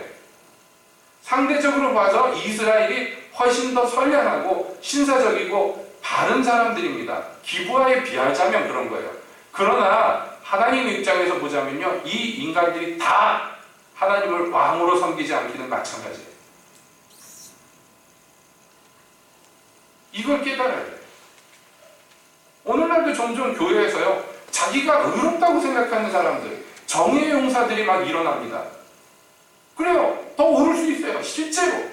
상대적으로 봐서 이스라엘이 훨씬 더 선량하고 신사적이고 바른 사람들입니다. 기브아에 비하자면 그런 거예요. 그러나 하나님 입장에서 보자면요, 이 인간들이 다 하나님을 왕으로 섬기지 않기는 마찬가지예요. 이걸 깨달아야 돼요. 오늘날도 종종 교회에서요, 자기가 의롭다고 생각하는 사람들, 정의의 용사들이 막 일어납니다. 그래요. 더 오를 수 있어요. 실제로.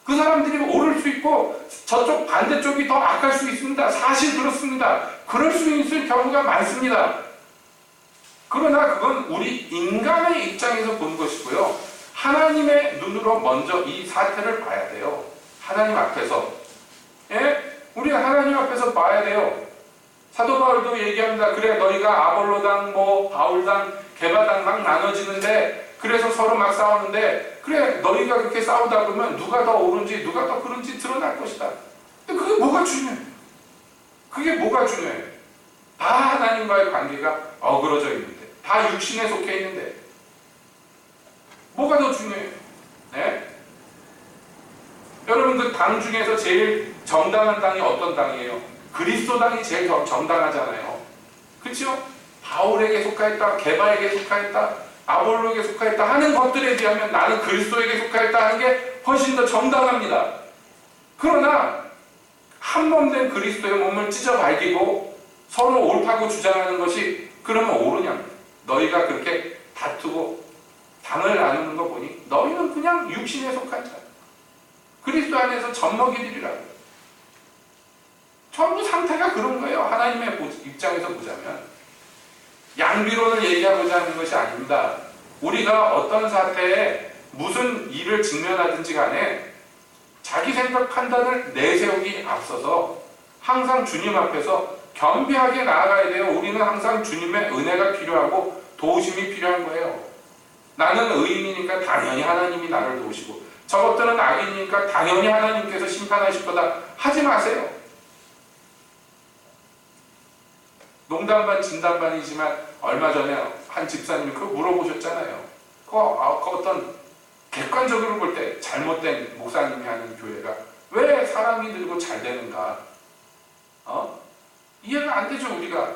그 사람들이 오를 수 있고 저쪽 반대쪽이 더 악할 수 있습니다. 사실 그렇습니다. 그럴 수 있을 경우가 많습니다. 그러나 그건 우리 인간의 입장에서 본 것이고요. 하나님의 눈으로 먼저 이 사태를 봐야 돼요. 하나님 앞에서. 예? 우리 하나님 앞에서 봐야 돼요. 사도 바울도 얘기합니다. 그래 너희가 아볼로당, 바울당, 게바당 막 나눠지는데 그래서 서로 막 싸우는데 그래 너희가 그렇게 싸우다 보면 누가 더 옳은지 누가 더 그른지 드러날 것이다. 근데 그게 뭐가 중요해? 그게 뭐가 중요해? 다 하나님과의 관계가 어그러져 있는데 다 육신에 속해 있는데 뭐가 더 중요해요? 네? 여러분 그 당 중에서 제일 정당한 당이 어떤 당이에요? 그리스도 당이 제일 정당하잖아요. 그렇죠? 바울에게 속하였다, 게바에게 속하였다, 아볼로에게 속하였다 하는 것들에 비하면 나는 그리스도에게 속하였다 하는 게 훨씬 더 정당합니다. 그러나 한 몸 된 그리스도의 몸을 찢어 발기고 서로 옳다고 주장하는 것이 그러면 옳으냐? 너희가 그렇게 다투고 당을 나누는 거 보니 너희는 그냥 육신에 속한 자. 그리스도 안에서 젖먹이들이라고. 전부 상태가 그런 거예요. 하나님의 입장에서 보자면. 양비론을 얘기하고자 하는 것이 아닙니다. 우리가 어떤 사태에 무슨 일을 직면하든지 간에 자기 생각 판단을 내세우기 앞서서 항상 주님 앞에서 겸비하게 나아가야 돼요. 우리는 항상 주님의 은혜가 필요하고 도우심이 필요한 거예요. 나는 의인이니까 당연히 하나님이 나를 도우시고 저것들은 악인이니까 당연히 하나님께서 심판하실 거다 하지 마세요. 농담 반 진담 반이지만 얼마 전에 한 집사님이 그거 물어보셨잖아요. 그 어떤 객관적으로 볼 때 잘못된 목사님이 하는 교회가 왜 사람이 들고 잘 되는가? 이해가 안 되죠, 우리가.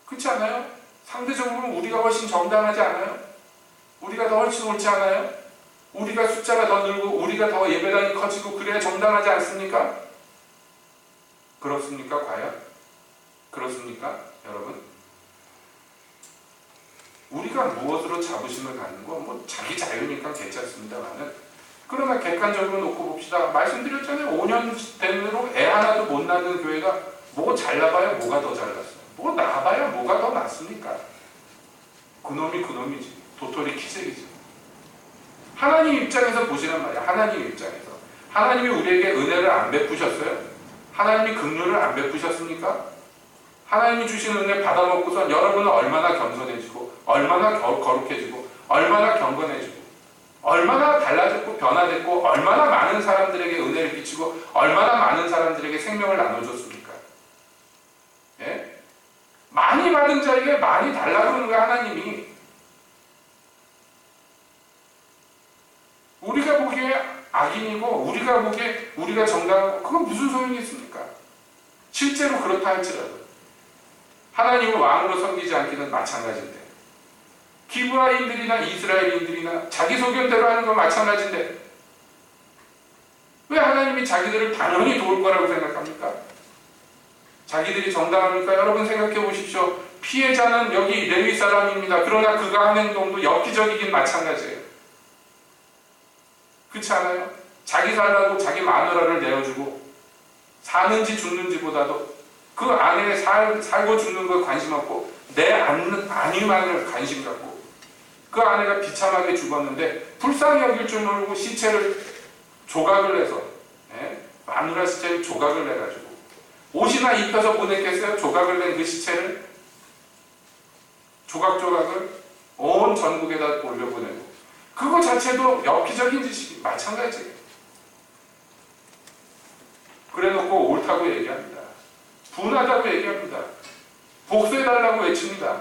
그렇지 않아요? 상대적으로 우리가 훨씬 정당하지 않아요? 우리가 더 훨씬 옳지 않아요? 우리가 숫자가 더 늘고 우리가 더 예배당이 커지고 그래야 정당하지 않습니까? 그렇습니까? 과연? 그렇습니까? 여러분? 우리가 무엇으로 자부심을 갖는 거 자기 자유니까 괜찮습니다만은 그러나 객관적으로 놓고 봅시다. 말씀드렸잖아요. 5년 된으로 애 하나도 못 낳는 교회가 뭐 잘나봐야 뭐가 더 잘났어요. 뭐 나아봐야 뭐가 더 낫습니까? 그놈이 그놈이지. 도토리 키재기지. 하나님 입장에서 보시란 말이야. 하나님 입장에서. 하나님이 우리에게 은혜를 안 베푸셨어요? 하나님이 긍휼을 안 베푸셨습니까? 하나님이 주신 은혜 받아먹고선 여러분은 얼마나 겸손해지고 얼마나 거룩해지고 얼마나 경건해지고 얼마나 달라졌고 변화됐고 얼마나 많은 사람들에게 은혜를 끼치고 얼마나 많은 사람들에게 생명을 나눠줬습니까? 예? 많이 받은 자에게 많이 달라고 그러는 거야. 하나님이. 우리가 보기에 악인이고 우리가 보기에 우리가 정당하고 그건 무슨 소용이 있습니까? 실제로 그렇다 할지라도 하나님을 왕으로 섬기지 않기는 마찬가지인데 기브라인들이나 이스라엘인들이나 자기 소견대로 하는 건 마찬가지인데 왜 하나님이 자기들을 당연히 도울 거라고 생각합니까? 자기들이 정당합니까? 여러분 생각해 보십시오. 피해자는 여기 레위 사람입니다. 그러나 그가 하는 행동도 엽기적이긴 마찬가지예요. 그렇지 않아요? 자기 살라고 자기 마누라를 내어주고 사는지 죽는지보다도 그 안에 살고 죽는 거 관심 없고 내 안위만을 관심 갖고 그 아내가 비참하게 죽었는데 불쌍히 여길 줄 모르고 시체를 조각을 내서 마누라 시체를 조각을 내가지고 옷이나 입혀서 보냈겠어요? 조각을 낸 그 시체를 조각조각을 온 전국에다 올려보내고 그거 자체도 엽기적인 짓이 마찬가지예요. 그래놓고 옳다고 얘기합니다. 분하다고 얘기합니다. 복수해달라고 외칩니다.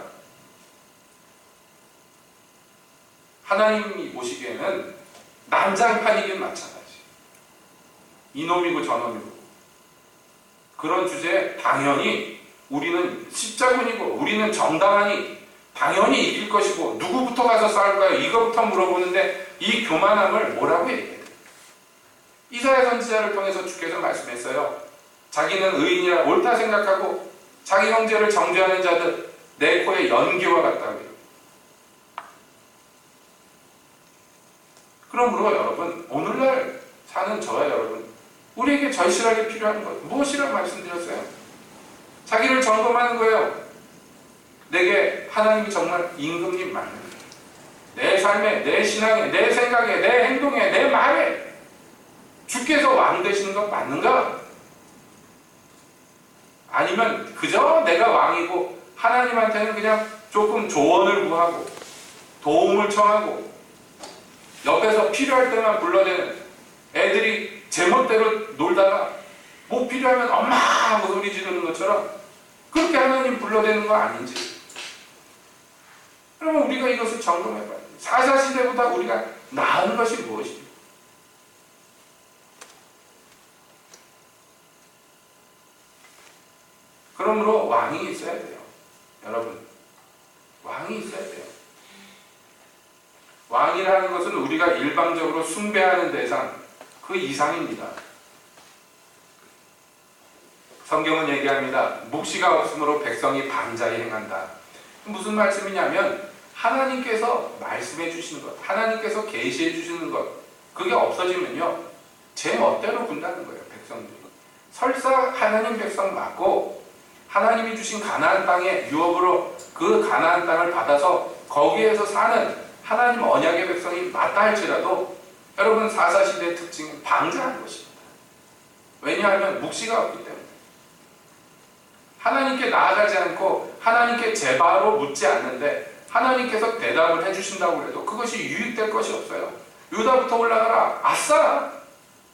하나님이 보시기에는 난장판이긴 마찬가지. 이놈이고 저놈이고 그런 주제에 당연히 우리는 십자군이고 우리는 정당하니 당연히 이길 것이고 누구부터 가서 싸울까요? 이거부터 물어보는데 이 교만함을 뭐라고 얘기해요? 이사야 선지자를 통해서 주께서 말씀했어요. 자기는 의인이라 옳다 생각하고 자기 형제를 정죄하는 자들 내 코에 연기와 같다고요. 그러므로 여러분, 오늘날 사는 저와 여러분, 우리에게 절실하게 필요한 것 무엇이라고 말씀드렸어요? 자기를 점검하는 거예요. 내게 하나님이 정말 임금님 맞는가? 내 삶에, 내 신앙에, 내 생각에, 내 행동에, 내 말에 주께서 왕 되시는 것 맞는가? 아니면 그저 내가 왕이고 하나님한테는 그냥 조금 조언을 구하고 도움을 청하고 옆에서 필요할 때만 불러대는 애들이 제멋대로 놀다가 뭐 필요하면 엄마 하고 소리 지르는 것처럼 그렇게 하나님 불러대는 거 아닌지. 그러면 우리가 이것을 점검해봐야 돼요. 사사시대보다 우리가 나은 것이 무엇입니까? 그러므로 왕이 있어야 돼요. 여러분, 왕이 있어야 돼요. 왕이라는 것은 우리가 일방적으로 숭배하는 대상, 그 이상입니다. 성경은 얘기합니다. 묵시가 없으므로 백성이 방자히 행한다. 무슨 말씀이냐면 하나님께서 말씀해 주시는 것, 하나님께서 계시해 주시는 것, 그게 없어지면요 제 멋대로 군다는 거예요. 백성들이 설사 하나님 백성 맞고 하나님이 주신 가나안 땅에 유업으로 그 가나안 땅을 받아서 거기에서 사는 하나님 언약의 백성이 맞다 할지라도 여러분, 사사시대의 특징은 방자한 것입니다. 왜냐하면 묵시가 없기 때문에 하나님께 나아가지 않고 하나님께 제바로 묻지 않는데 하나님께서 대답을 해주신다고 해도 그것이 유익될 것이 없어요. 유다부터 올라가라. 아싸!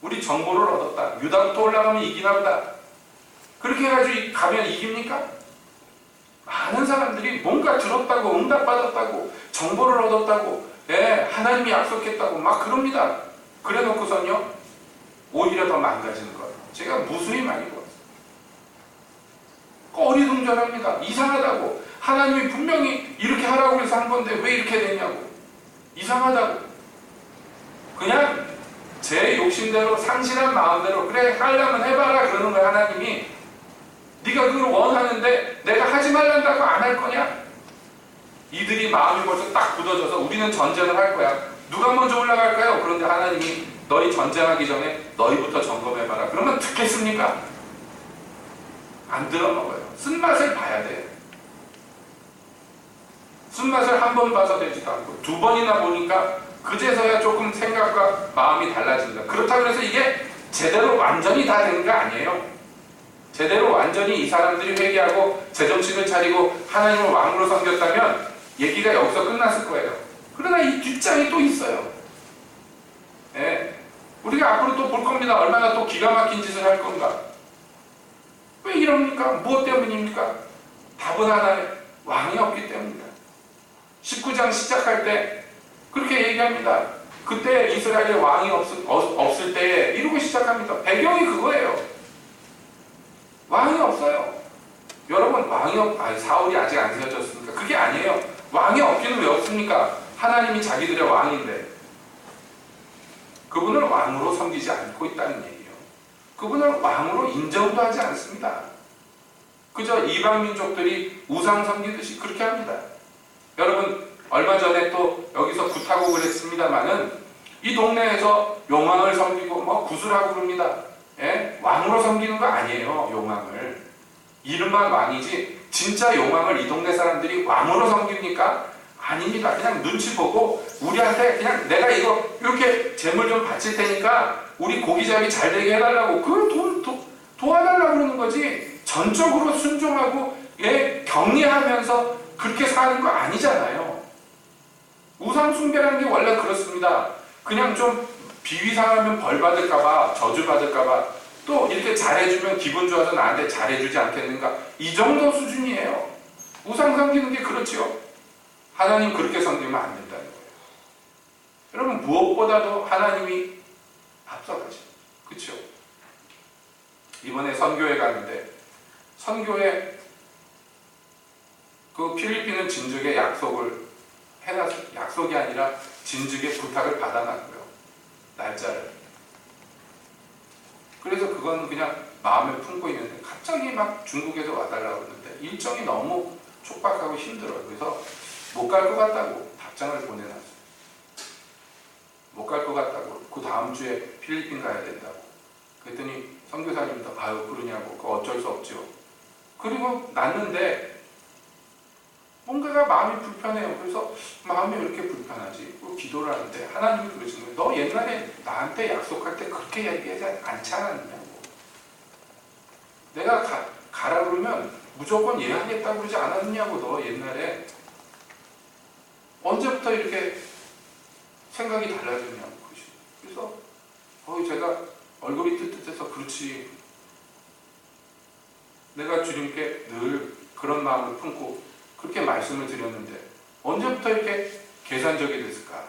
우리 정보를 얻었다. 유다부터 올라가면 이기나 보다. 그렇게 해가지고 가면 이깁니까? 많은 사람들이 뭔가 들었다고, 응답받았다고, 정보를 얻었다고, 하나님이 약속했다고 막 그럽니다. 그래 놓고선요 오히려 더 망가지는 거예요. 제가 무수히 많이 봤어요. 어리둥절합니다. 이상하다고. 하나님이 분명히 이렇게 하라고 해서 한 건데 왜 이렇게 됐냐고. 이상하다고. 그냥 제 욕심대로 상실한 마음대로 그래 하려면 해봐라 그러는 거야. 하나님이. 네가 그걸 원하는데 내가 하지 말란다고 안 할 거냐? 이들이 마음이 벌써 딱 굳어져서 우리는 전쟁을 할 거야. 누가 먼저 올라갈까요? 그런데 하나님이 너희 전쟁하기 전에 너희부터 점검해봐라. 그러면 듣겠습니까? 안 들어먹어요. 쓴맛을 봐야 돼요. 쓴맛을 한 번 봐서 되지도 않고 두 번이나 보니까 그제서야 조금 생각과 마음이 달라진다. 그렇다고 해서 이게 제대로 완전히 다 된 거 아니에요. 제대로 완전히 이 사람들이 회개하고 제정신을 차리고 하나님을 왕으로 섬겼다면 얘기가 여기서 끝났을 거예요. 그러나 이 뒷장이 또 있어요. 우리가 앞으로 또 볼 겁니다. 얼마나 또 기가 막힌 짓을 할 건가. 왜 이럽니까? 무엇 때문입니까? 답은 하나예요. 왕이 없기 때문입니다. 19장 시작할 때 그렇게 얘기합니다. 그때 이스라엘에 왕이 없을 때에 이러고 시작합니다. 배경이 그거예요. 왕이 없어요. 여러분, 사울이 아직 안 세워졌습니까? 그게 아니에요. 왕이 없기는 왜 없습니까? 하나님이 자기들의 왕인데 그분을 왕으로 섬기지 않고 있다는 얘기예요. 그분을 왕으로 인정도 하지 않습니다. 그저 이방 민족들이 우상 섬기듯이 그렇게 합니다. 여러분, 얼마 전에 또 여기서 구타국을 했습니다마는 이 동네에서 용왕을 섬기고 구슬하고 그럽니다. 왕으로 섬기는 거 아니에요. 용왕을. 이름만 왕이지 진짜 용왕을 이 동네 사람들이 왕으로 섬깁니까? 아닙니다. 그냥 눈치 보고 우리한테 그냥 내가 이거 이렇게 재물 좀 바칠 테니까 우리 고기잡이 잘 되게 해달라고 그걸 도와달라고 그러는 거지 전적으로 순종하고 경례하면서 그렇게 사는 거 아니잖아요. 우상 숭배라는 게 원래 그렇습니다. 그냥 좀 비위 상하면 벌 받을까봐 저주 받을까봐 또 이렇게 잘해주면 기분 좋아서 나한테 잘해주지 않겠는가 이 정도 수준이에요. 우상 섬기는 게 그렇죠. 하나님 그렇게 섬기면 안 된다는 거예요. 여러분, 무엇보다도 하나님이 앞서가죠. 그렇죠? 이번에 선교회 갔는데 선교회 그 필리핀은 진즉에 약속을 해놨어요. 약속이 아니라 진즉에 부탁을 받아놨고요. 날짜를. 그래서 그건 그냥 마음에 품고 있는데 갑자기 막 중국에서 와달라고 그러는데 일정이 너무 촉박하고 힘들어요. 그래서 못 갈 것 같다고 답장을 보내놨어요. 못 갈 것 같다고. 그 다음 주에 필리핀 가야 된다고. 그랬더니 선교사님도 아유 그러냐고. 그거 어쩔 수 없죠. 그리고 났는데 뭔가가 마음이 불편해요. 그래서 마음이 왜 이렇게 불편하지? 기도를 하는데 하나님이 그러시는 거예요. 너 옛날에 나한테 약속할 때 그렇게 얘기하지 않지 않았느냐고. 내가 가라 그러면 무조건 예하겠다고 그러지 않았느냐고. 너 옛날에 언제부터 이렇게 생각이 달라졌냐고. 그래서 제가 얼굴이 뜨뜻해서 그렇지. 내가 주님께 늘 그런 마음을 품고 그렇게 말씀을 드렸는데 언제부터 이렇게 계산적이 됐을까?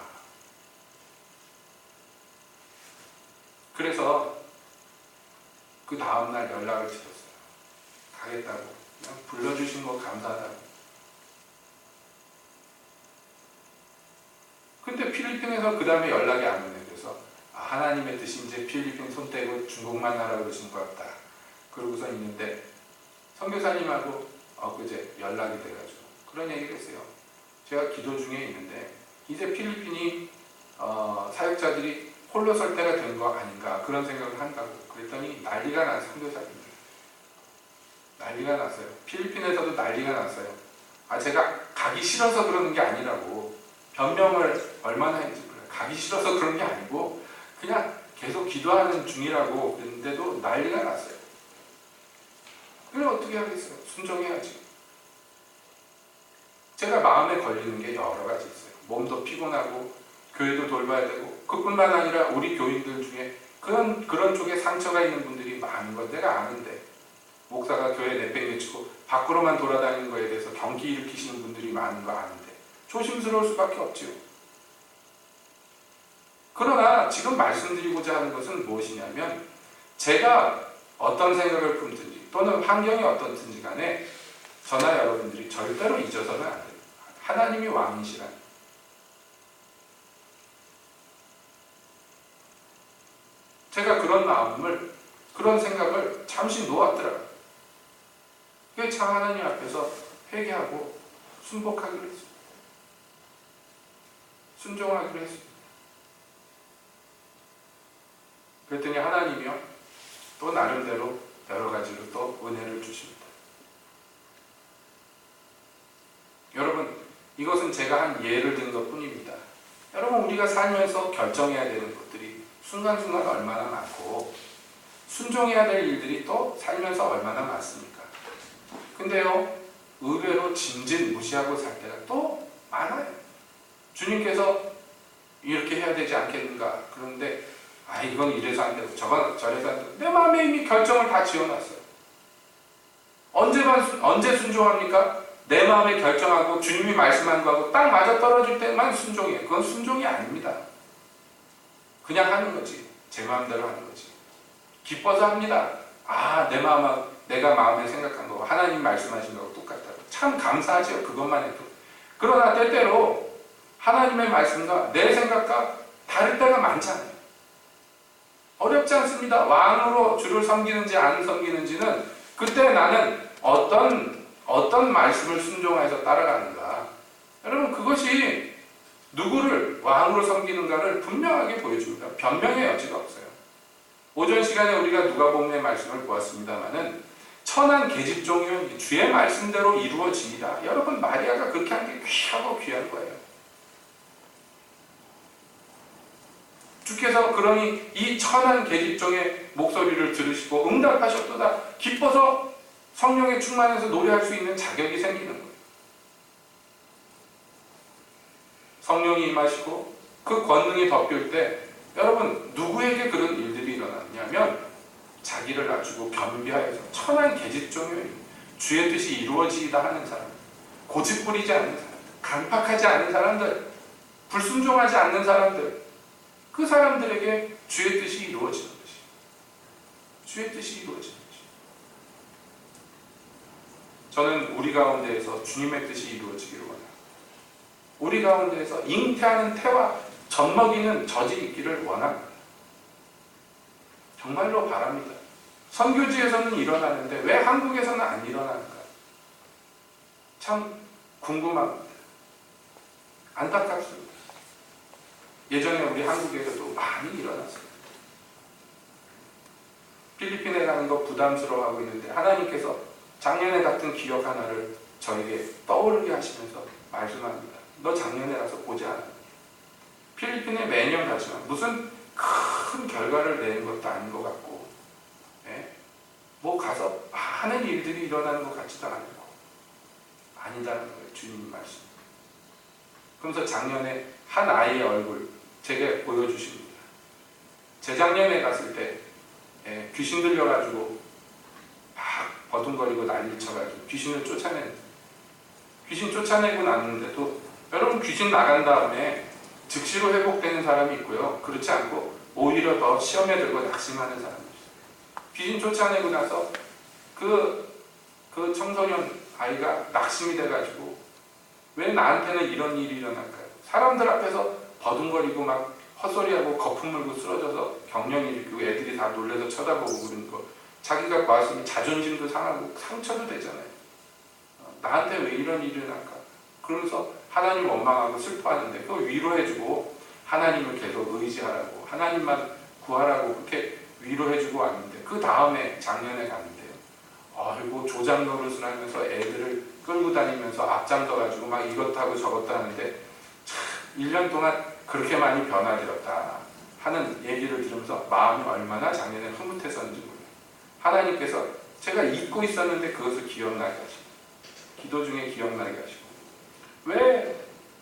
그래서 그 다음날 연락을 드렸어요. 가겠다고. 그냥 불러주신 거 감사하다고. 근데 필리핀에서 그 다음에 연락이 안 오네. 그래서 하나님의 뜻이 이제 필리핀 손 떼고 중국만 하라고 그러신 것 같다. 그러고서 있는데 선교사님하고 엊그제 연락이 돼가지고 그런 얘기를 했어요. 제가 기도 중에 있는데 이제 필리핀이 사역자들이 홀로 설 때가 된 거 아닌가 그런 생각을 한다고. 그랬더니 난리가 난 선교사님들. 난리가 났어요. 필리핀에서도 난리가 났어요. 제가 가기 싫어서 그러는 게 아니라고. 변명을 얼마나 했는지 몰라요. 가기 싫어서 그런 게 아니고 그냥 계속 기도하는 중이라고. 그랬는데도 난리가 났어요. 그래 어떻게 하겠어요? 순종해야지. 제가 마음에 걸리는 게 여러 가지 있어요. 몸도 피곤하고 교회도 돌봐야 되고 그뿐만 아니라 우리 교인들 중에 그런 쪽에 상처가 있는 분들이 많은 건 내가 아는데 목사가 교회 내팽개치고 밖으로만 돌아다니는 거에 대해서 경기 일으키시는 분들이 많은 거 아는데 조심스러울 수밖에 없지요. 그러나 지금 말씀드리고자 하는 것은 무엇이냐면 제가 어떤 생각을 품든지 또는 환경이 어떻든지 간에 저나 여러분들이 절대로 잊어서는 안 돼요. 하나님이 왕이시라는. 제가 그런 마음을, 그런 생각을 잠시 놓았더라고요. 그게 참 하나님 앞에서 회개하고 순복하기로 했습니다. 순종하기로 했습니다. 그랬더니 하나님이요 또 나름대로 여러 가지로 또 은혜를 주십니다. 여러분, 이것은 제가 한 예를 든 것 뿐입니다. 여러분, 우리가 살면서 결정해야 되는 것들이 순간순간 얼마나 많고 순종해야 될 일들이 또 살면서 얼마나 많습니까? 근데요, 의외로 짐짓 무시하고 살 때가 또 많아요. 주님께서 이렇게 해야 되지 않겠는가? 그런데 이건 이래서 안 되고 저건 저래서 안 되고 내 마음에 이미 결정을 다 지어놨어요. 언제 순종합니까? 내 마음에 결정하고 주님이 말씀한 거하고 딱 맞아떨어질 때만 순종이에요. 그건 순종이 아닙니다. 그냥 하는 거지. 제 마음대로 하는 거지. 기뻐서 합니다. 내가 마음에 생각한 거 하나님 말씀하신 거하고 똑같다고. 참 감사하죠. 그것만 해도. 그러나 때때로 하나님의 말씀과 내 생각과 다를 때가 많잖아요. 어렵지 않습니다. 왕으로 주를 섬기는지 안 섬기는지는 그때 나는 어떤 말씀을 순종해서 따라가는가. 여러분, 그것이 누구를 왕으로 섬기는가를 분명하게 보여줍니다. 변명의 여지가 없어요. 오전 시간에 우리가 누가복음의 말씀을 보았습니다마는 천한 계집종이요 주의 말씀대로 이루어지리라. 여러분, 마리아가 그렇게 한 게 귀하고 귀한 거예요. 주께서 그러니 이 천한 계집종의 목소리를 들으시고 응답하셨도다. 기뻐서 성령에 충만해서 노래할 수 있는 자격이 생기는 거예요. 성령이 임하시고 그 권능이 덮일 때 여러분, 누구에게 그런 일들이 일어났냐면 자기를 낮추고 겸비하여서 천한 계집종이요 주의 뜻이 이루어지이다 하는 사람, 고집 부리지 않는 사람, 강팍하지 않는 사람들, 불순종하지 않는 사람들, 그 사람들에게 주의 뜻이 이루어지는 것이에요. 주의 뜻이 이루어지는 것이에요. 저는 우리 가운데에서 주님의 뜻이 이루어지기를 원합니다. 우리 가운데에서 잉태하는 태와 젖먹이는 젖이 있기를 원합니다. 정말로 바랍니다. 선교지에서는 일어나는데 왜 한국에서는 안 일어나는가? 참 궁금합니다. 안타깝습니다. 예전에 우리 한국에서도 많이 일어났어요. 필리핀에 가는 거 부담스러워하고 있는데 하나님께서 작년에 같은 기억 하나를 저에게 떠오르게 하시면서 말씀합니다. 너 작년에 가서 보지 않았니? 필리핀에 매년 가지만 무슨 큰 결과를 내는 것도 아닌 것 같고, 예? 뭐 가서 많은 일들이 일어나는 것 같지도 않고 아니다는 거예요. 주님 말씀. 그러면서 작년에 한 아이의 얼굴 제게 보여주십니다. 재작년에 갔을 때 귀신 들려가지고 막 버둥거리고 난리를 쳐가지고 귀신을 귀신 쫓아내고 났는데도 여러분 귀신 나간 다음에 즉시로 회복되는 사람이 있고요. 그렇지 않고 오히려 더 시험에 들고 낙심하는 사람이 있어요. 귀신 쫓아내고 나서 그 청소년 아이가 낙심이 돼가지고 왜 나한테는 이런 일이 일어날까요? 사람들 앞에서 버둥거리고 막 헛소리하고 거품 물고 쓰러져서 경련이 일으키고 애들이 다 놀래서 쳐다보고 그러는 거, 자기가 봤으면 자존심도 상하고 상처도 되잖아요. 나한테 왜 이런 일이 일어날까? 그러면서 하나님 원망하고 슬퍼하는데 그걸 위로해주고 하나님을 계속 의지하라고, 하나님만 구하라고 그렇게 위로해주고 왔는데, 그 다음에 작년에 갔는데요. 아이고 조장 노릇을 하면서 애들을 끌고 다니면서 앞장서가지고 막 이것도 하고 저것도 하는데 참 1년 동안 그렇게 많이 변화되었다 하는 얘기를 들으면서 마음이 얼마나 작년에 흐뭇했었는지 몰라요. 하나님께서 제가 잊고 있었는데 그것을 기억나게 하시고, 기도 중에 기억나게 하시고,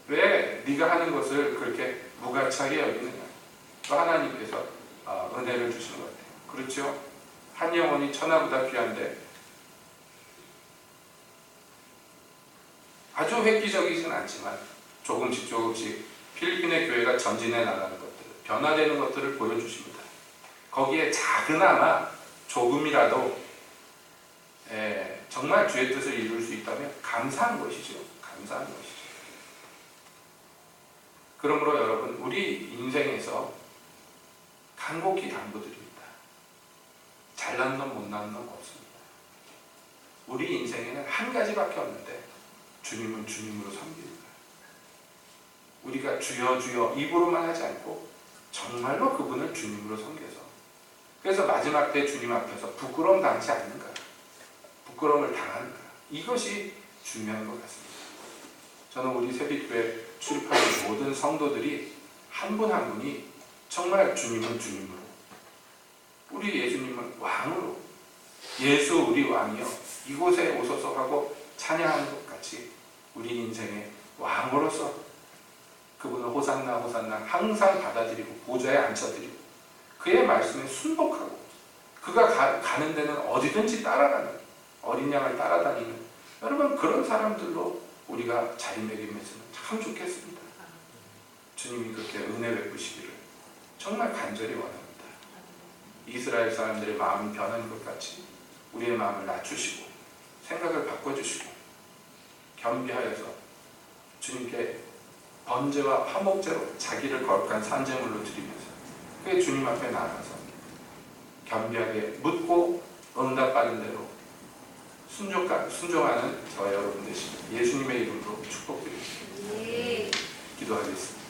왜 네가 하는 것을 그렇게 무가치하게 여기느냐. 또 하나님께서 은혜를 주시는 것 같아요. 그렇죠? 한 영혼이 천하보다 귀한데 아주 획기적이진 않지만 조금씩 필리핀의 교회가 전진해 나가는 것들, 변화되는 것들을 보여주십니다. 거기에 작으나마 조금이라도 정말 주의 뜻을 이룰 수 있다면 감사한 것이죠. 감사한 것이죠. 그러므로 여러분, 우리 인생에서 간곡히 당부드립니다. 잘난 놈 못난 놈 없습니다. 우리 인생에는 한 가지밖에 없는데 주님은 주님으로 섬깁니다. 우리가 주여 주여 입으로만 하지 않고 정말로 그분을 주님으로 섬겨서, 그래서 마지막 때 주님 앞에서 부끄러움 당치 않는가, 부끄러움을 당하는가, 이것이 중요한 것 같습니다. 저는 우리 세빛교회 출입하는 모든 성도들이 한 분 한 분이 정말 주님은 주님으로, 우리 예수님은 왕으로, 예수 우리 왕이여 이곳에 오소서 하고 찬양하는 것 같이 우리 인생의 왕으로서 그분을 호산나 호산나 항상 받아들이고 보좌에 앉혀드리고 그의 말씀에 순복하고 그가 가는 데는 어디든지 따라가는, 어린 양을 따라다니는, 여러분 그런 사람들로 우리가 자리매김했으면 참 좋겠습니다. 주님이 그렇게 은혜 베푸시기를 정말 간절히 원합니다. 이스라엘 사람들의 마음이 변하는 것 같이 우리의 마음을 낮추시고 생각을 바꿔주시고 겸비하여서 주님께 번제와 화목제로 자기를 거룩한 산제물로 드리면서 그게 주님 앞에 나아가서 겸비하게 묻고 응답받은 대로 순종하는 저와 여러분 되시길 예수님의 이름으로 축복드립니다. 기도하겠습니다.